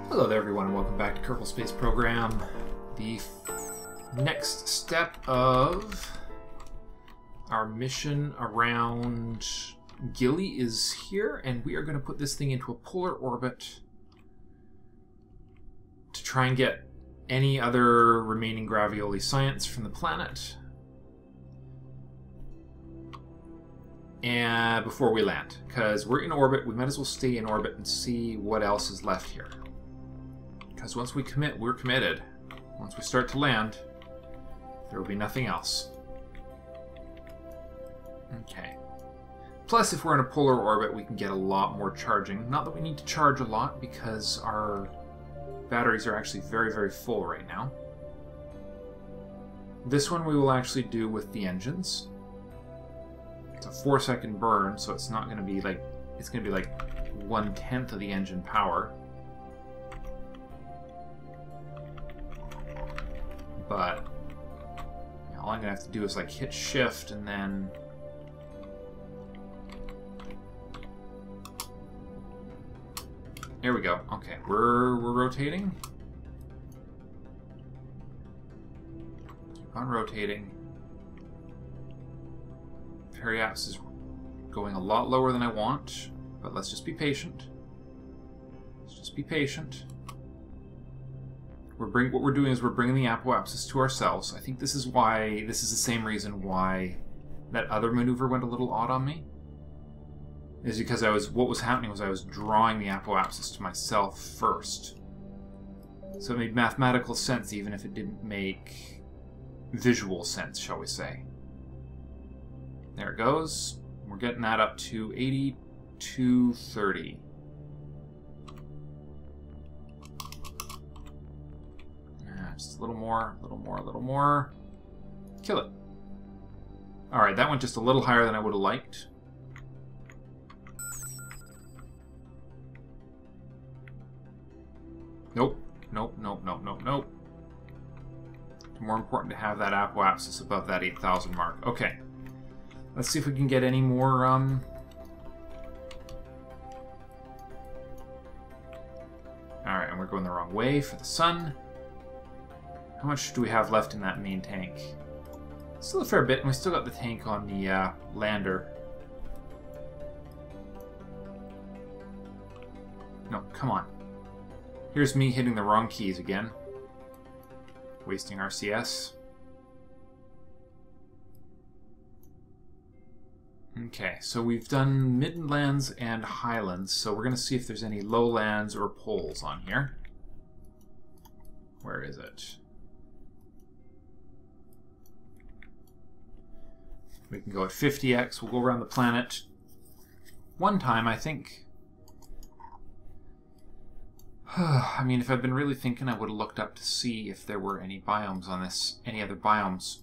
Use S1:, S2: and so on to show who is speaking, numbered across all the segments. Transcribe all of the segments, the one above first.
S1: Hello there everyone and welcome back to Kerbal Space Program. The next step of our mission around Gilly is here, and we are going to put this thing into a polar orbit to try and get any other remaining gravioli science from the planet and before we land, because we're in orbit. We might as well stay in orbit and see what else is left here. Because once we commit, we're committed. Once we start to land, there will be nothing else. Okay. Plus, if we're in a polar orbit, we can get a lot more charging. Not that we need to charge a lot, because our batteries are actually very, very full right now. This one we will actually do with the engines. It's a 4-second burn, so it's not going to be like... It's going to be like 1/10 of the engine power. But all I'm going to have to do is like hit shift and then there we go. Okay, we're rotating. Keep on rotating. Periapsis is going a lot lower than I want, but let's just be patient. Let's just be patient. What we're doing is we're bringing the apoapsis to ourselves. I think this is the same reason why that other maneuver went a little odd on me. Is because what was happening was I was drawing the apoapsis to myself first. So it made mathematical sense even if it didn't make visual sense, shall we say. There it goes. We're getting that up to 8230. Just a little more, a little more, a little more. Kill it. Alright, that went just a little higher than I would have liked. Nope. Nope, nope, nope, nope, nope. It's more important to have that apoapsis above that 8,000 mark. Okay. Let's see if we can get any more, Alright, and we're going the wrong way for the sun. How much do we have left in that main tank? Still a fair bit, and we still got the tank on the lander. No, come on. Here's me hitting the wrong keys again. Wasting RCS. Okay, so we've done Midlands and Highlands, so we're going to see if there's any lowlands or poles on here. Where is it? We can go at 50x. We'll go around the planet one time, I think. I mean, if I'd been really thinking, I would have looked up to see if there were any biomes on this. Any other biomes.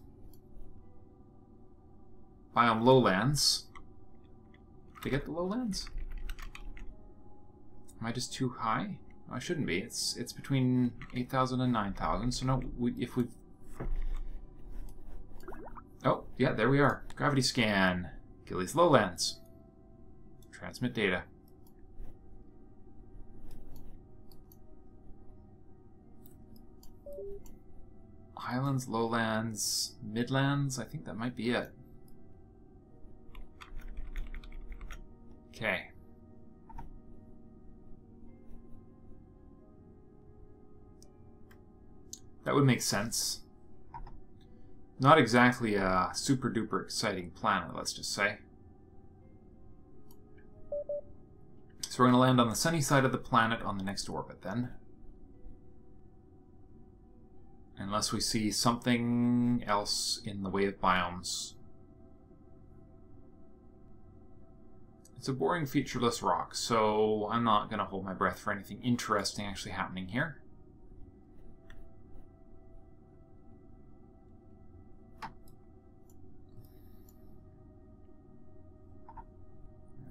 S1: Biome lowlands. Did I get the lowlands? Am I just too high? No, I shouldn't be. It's between 8,000 and 9,000. So no, if we... Oh, yeah, there we are. Gravity scan. Gilly's lowlands. Transmit data. Highlands, lowlands, midlands. I think that might be it. Okay. That would make sense. Not exactly a super duper exciting planet, let's just say. So we're going to land on the sunny side of the planet on the next orbit then. Unless we see something else in the way of biomes. It's a boring featureless rock, so I'm not going to hold my breath for anything interesting actually happening here.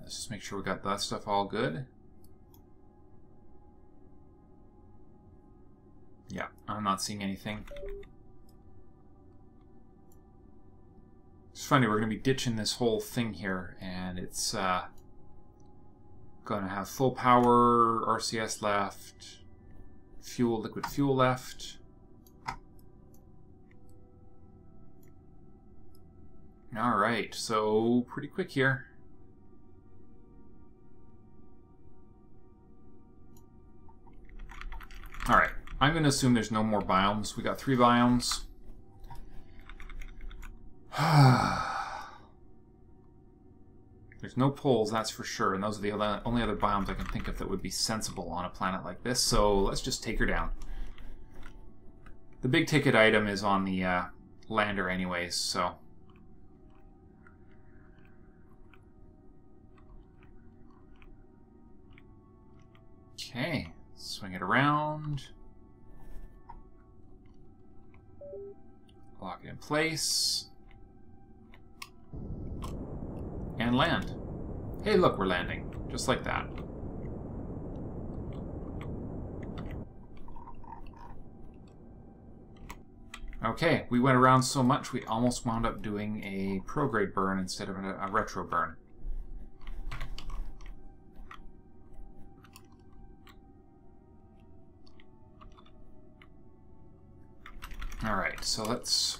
S1: Let's just make sure we got that stuff all good. Yeah, I'm not seeing anything. It's funny, we're going to be ditching this whole thing here, and it's going to have full power RCS left. fuel, liquid fuel left. Alright, so pretty quick here. Alright, I'm going to assume there's no more biomes. We got 3 biomes. There's no poles, that's for sure, and those are the only other biomes I can think of that would be sensible on a planet like this, so let's just take her down. The big ticket item is on the lander anyways, so... Okay, swing it around. Lock it in place. And land. Hey, look, we're landing. Just like that. Okay, we went around so much we almost wound up doing a prograde burn instead of a retro burn. Alright, so let's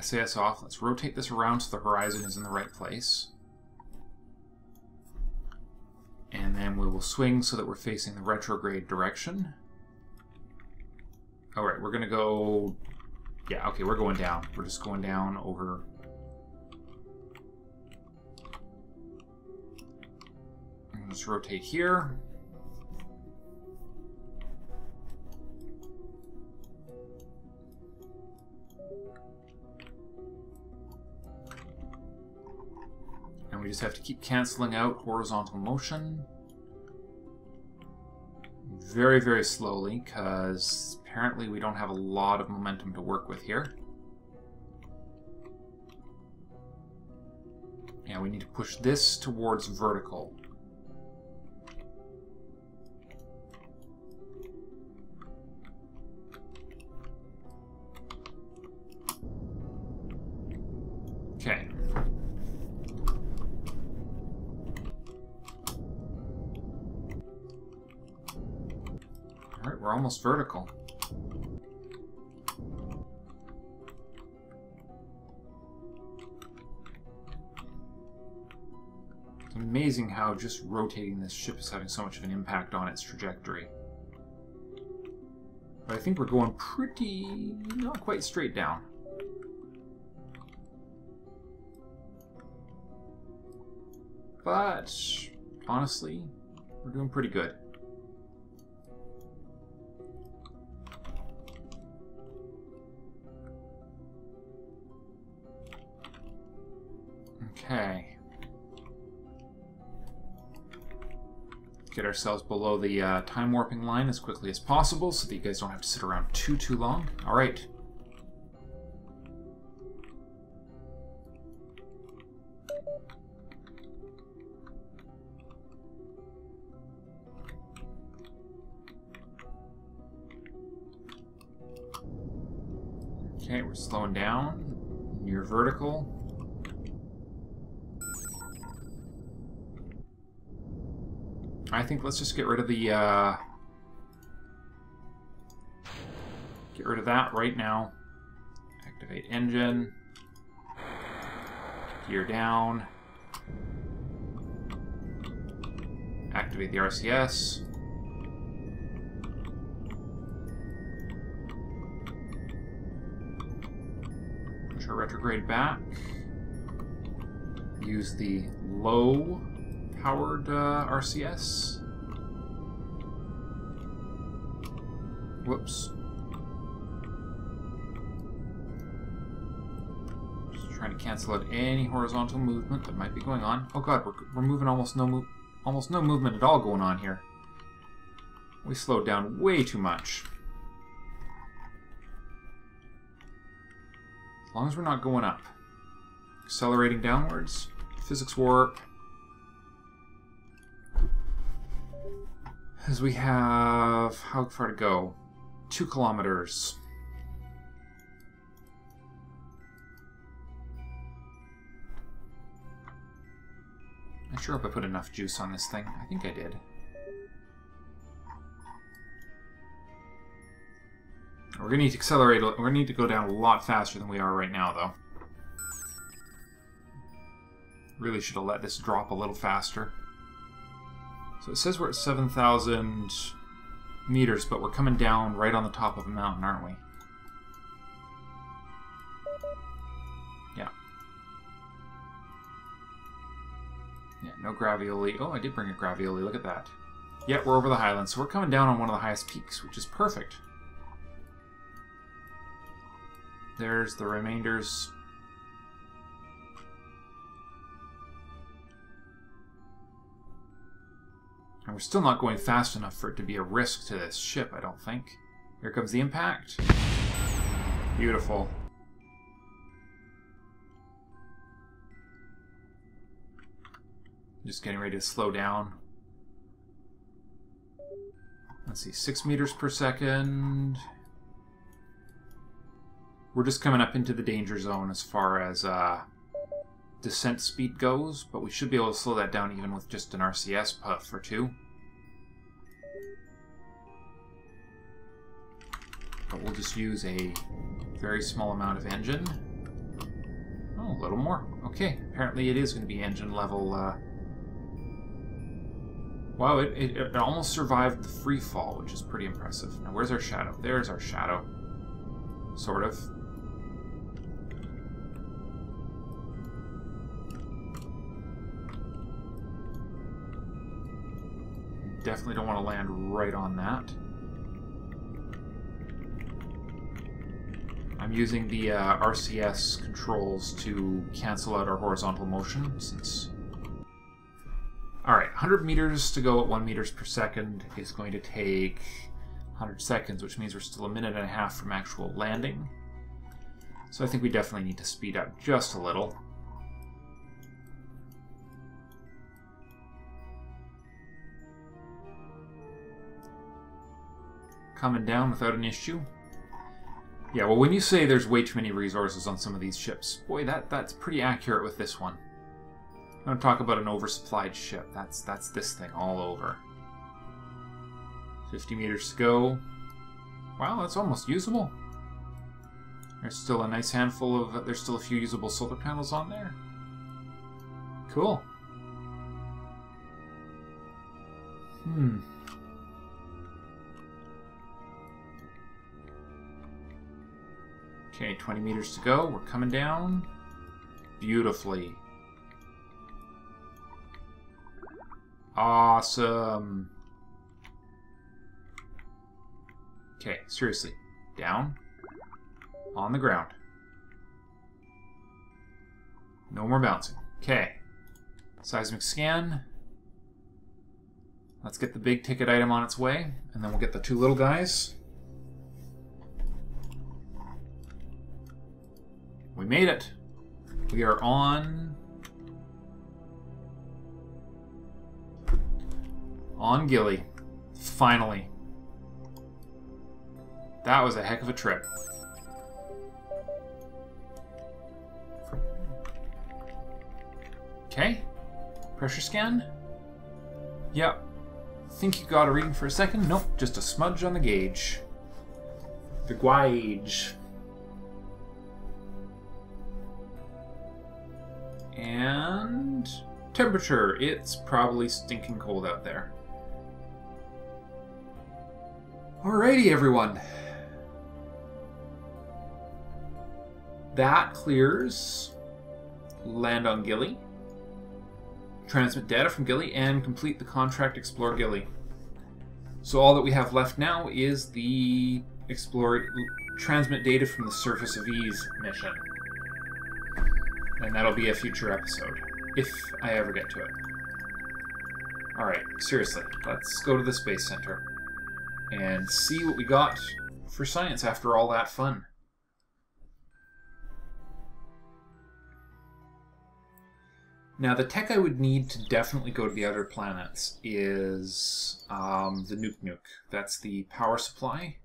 S1: SAS off. Let's rotate this around so the horizon is in the right place. And then we will swing so that we're facing the retrograde direction. Alright, we're going to go... Yeah, okay, we're going down. We're just going down over... I'm going to just rotate here. We just have to keep canceling out horizontal motion. Very, very slowly, because apparently we don't have a lot of momentum to work with here. Yeah, we need to push this towards vertical. Okay. Alright, we're almost vertical. It's amazing how just rotating this ship is having so much of an impact on its trajectory. But I think we're going pretty... not quite straight down. But, honestly, we're doing pretty good. Okay. Get ourselves below the time warping line as quickly as possible so that you guys don't have to sit around too long. Alright. Okay, we're slowing down. Near vertical. I think let's just get rid of the, get rid of that right now. Activate engine. Gear down. Activate the RCS. Push our retrograde back. Use the low powered RCS. Whoops. Just trying to cancel out any horizontal movement that might be going on. Oh god, we're moving almost no movement at all going on here. We slowed down way too much. As long as we're not going up. Accelerating downwards. Physics warp. As we have... how far to go? 2 kilometers. I sure hope I put enough juice on this thing. I think I did. We're going to need to accelerate. We're going to need to go down a lot faster than we are right now, though. Really should have let this drop a little faster. So it says we're at 7,000 meters, but we're coming down right on the top of a mountain, aren't we? Yeah. Yeah, no gravioli. Oh, I did bring a gravioli. Look at that. Yeah, we're over the highlands, so we're coming down on one of the highest peaks, which is perfect. There's the remainders. And we're still not going fast enough for it to be a risk to this ship, I don't think. Here comes the impact. Beautiful. Just getting ready to slow down. Let's see, 6 meters per second. We're just coming up into the danger zone as far as descent speed goes, but we should be able to slow that down even with just an RCS puff or two. But we'll just use a very small amount of engine. Oh, a little more. Okay, apparently it is going to be engine level. Wow, it almost survived the free fall, which is pretty impressive. Now, where's our shadow? There's our shadow. Sort of. Definitely don't want to land right on that. I'm using the RCS controls to cancel out our horizontal motion, since... Alright, 100 meters to go at 1 meters per second is going to take 100 seconds, which means we're still a minute and a half from actual landing. So I think we definitely need to speed up just a little. Coming down without an issue. Yeah, well, when you say there's way too many resources on some of these ships, boy, that's pretty accurate with this one. I'm going to talk about an oversupplied ship. That's this thing all over. 50 meters to go. Wow, that's almost usable. There's still a nice handful of... There's still a few usable solar panels on there. Cool. Okay, 20 meters to go. We're coming down beautifully. Awesome. Okay, seriously. Down. On the ground. No more bouncing. Okay. Seismic scan. Let's get the big ticket item on its way, and then we'll get the two little guys. We made it. We are on Gilly. Finally. That was a heck of a trip. Okay. Pressure scan. Yep. Think you got a reading for a second? Nope, just a smudge on the gauge. The gauge. And temperature. It's probably stinking cold out there. Alrighty, everyone. That clears land on Gilly, transmit data from Gilly, and complete the contract Explore Gilly. So all that we have left now is the transmit data from the Surface of Ease mission. And that'll be a future episode, if I ever get to it. Alright, seriously, let's go to the Space Center and see what we got for science after all that fun. Now, the tech I would need to definitely go to the outer planets is the nuke. That's the power supply.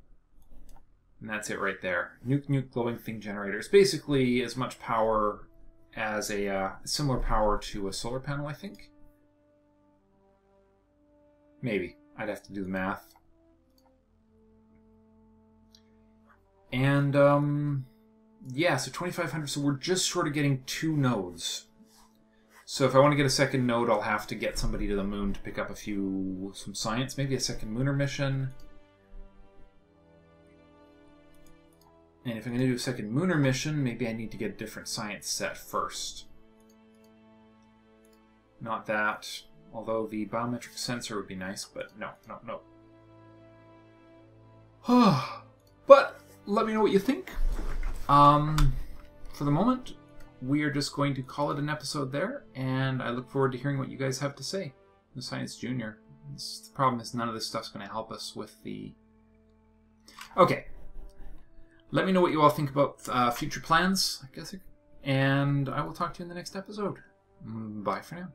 S1: And that's it right there. Nuke glowing thing generator. It's basically as much power as a similar power to a solar panel, I think. Maybe. I'd have to do the math. And, yeah, so 2,500, so we're just short of getting 2 nodes. So if I want to get a second node, I'll have to get somebody to the moon to pick up some science, maybe a second lunar mission. And if I'm going to do a second lunar mission, maybe I need to get a different science set first. Not that, although the biometric sensor would be nice, but no. But let me know what you think. For the moment, we are just going to call it an episode there, and I look forward to hearing what you guys have to say. The Science Junior. The problem is none of this stuff's going to help us with the... Okay. Let me know what you all think about future plans, I guess, and I will talk to you in the next episode. Bye for now.